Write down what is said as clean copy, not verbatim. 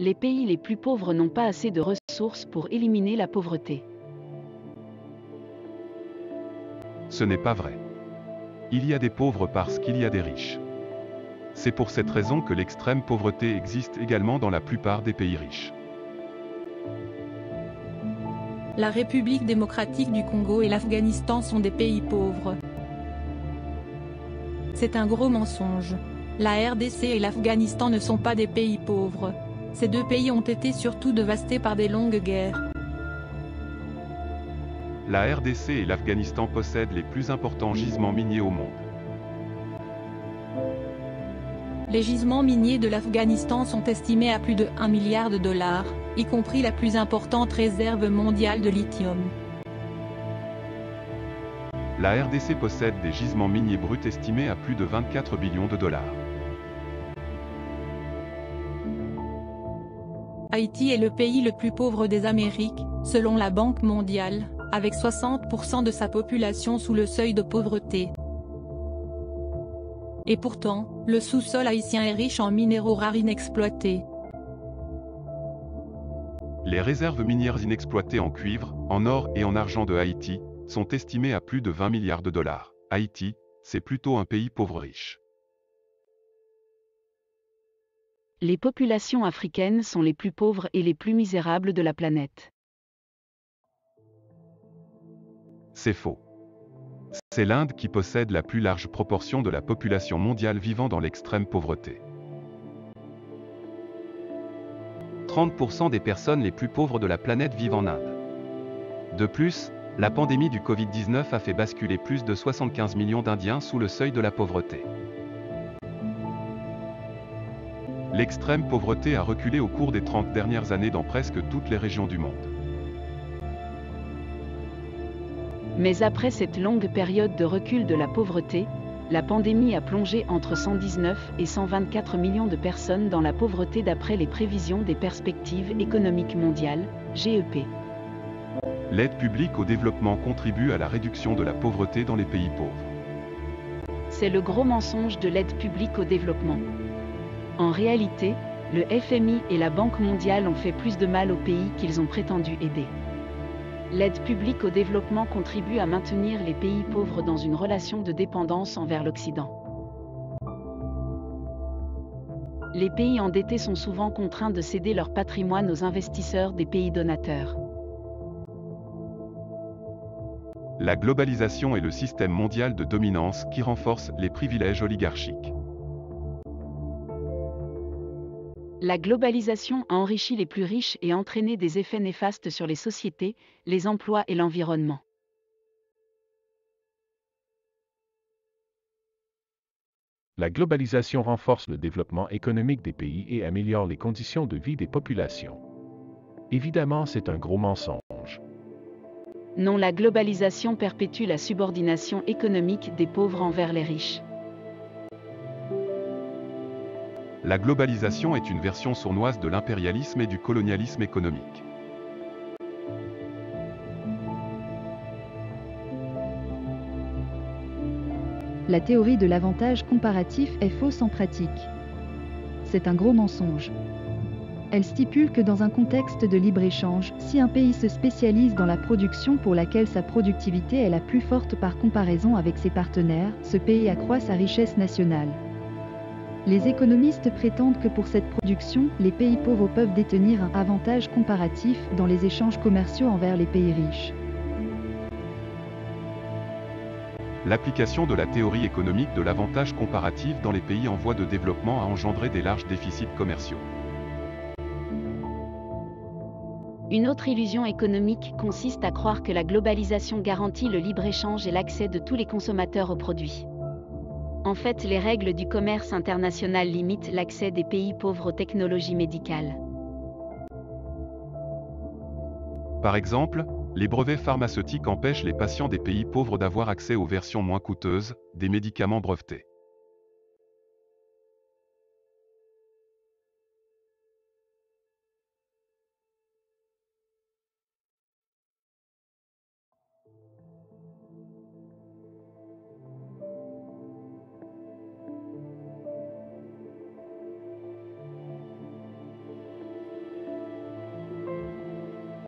Les pays les plus pauvres n'ont pas assez de ressources pour éliminer la pauvreté. Ce n'est pas vrai. Il y a des pauvres parce qu'il y a des riches. C'est pour cette raison que l'extrême pauvreté existe également dans la plupart des pays riches. La République démocratique du Congo et l'Afghanistan sont des pays pauvres. C'est un gros mensonge. La RDC et l'Afghanistan ne sont pas des pays pauvres. Ces deux pays ont été surtout dévastés par des longues guerres. La RDC et l'Afghanistan possèdent les plus importants gisements miniers au monde. Les gisements miniers de l'Afghanistan sont estimés à plus de 1 milliard de dollars, y compris la plus importante réserve mondiale de lithium. La RDC possède des gisements miniers bruts estimés à plus de 24 billions de dollars. Haïti est le pays le plus pauvre des Amériques, selon la Banque mondiale, avec 60% de sa population sous le seuil de pauvreté. Et pourtant, le sous-sol haïtien est riche en minéraux rares inexploités. Les réserves minières inexploitées en cuivre, en or et en argent de Haïti sont estimées à plus de 20 milliards de dollars. Haïti, c'est plutôt un pays pauvre riche. Les populations africaines sont les plus pauvres et les plus misérables de la planète. C'est faux. C'est l'Inde qui possède la plus large proportion de la population mondiale vivant dans l'extrême pauvreté. 30% des personnes les plus pauvres de la planète vivent en Inde. De plus, la pandémie du Covid-19 a fait basculer plus de 75 millions d'Indiens sous le seuil de la pauvreté. L'extrême pauvreté a reculé au cours des 30 dernières années dans presque toutes les régions du monde. Mais après cette longue période de recul de la pauvreté, la pandémie a plongé entre 119 et 124 millions de personnes dans la pauvreté d'après les prévisions des perspectives économiques mondiales, GEP. L'aide publique au développement contribue à la réduction de la pauvreté dans les pays pauvres. C'est le gros mensonge de l'aide publique au développement. En réalité, le FMI et la Banque mondiale ont fait plus de mal aux pays qu'ils ont prétendu aider. L'aide publique au développement contribue à maintenir les pays pauvres dans une relation de dépendance envers l'Occident. Les pays endettés sont souvent contraints de céder leur patrimoine aux investisseurs des pays donateurs. La globalisation est le système mondial de dominance qui renforce les privilèges oligarchiques. La globalisation a enrichi les plus riches et entraîné des effets néfastes sur les sociétés, les emplois et l'environnement. La globalisation renforce le développement économique des pays et améliore les conditions de vie des populations. Évidemment, c'est un gros mensonge. Non, la globalisation perpétue la subordination économique des pauvres envers les riches. La globalisation est une version sournoise de l'impérialisme et du colonialisme économique. La théorie de l'avantage comparatif est fausse en pratique. C'est un gros mensonge. Elle stipule que dans un contexte de libre-échange, si un pays se spécialise dans la production pour laquelle sa productivité est la plus forte par comparaison avec ses partenaires, ce pays accroît sa richesse nationale. Les économistes prétendent que pour cette production, les pays pauvres peuvent détenir un avantage comparatif dans les échanges commerciaux envers les pays riches. L'application de la théorie économique de l'avantage comparatif dans les pays en voie de développement a engendré des larges déficits commerciaux. Une autre illusion économique consiste à croire que la globalisation garantit le libre-échange et l'accès de tous les consommateurs aux produits. En fait, les règles du commerce international limitent l'accès des pays pauvres aux technologies médicales. Par exemple, les brevets pharmaceutiques empêchent les patients des pays pauvres d'avoir accès aux versions moins coûteuses des médicaments brevetés.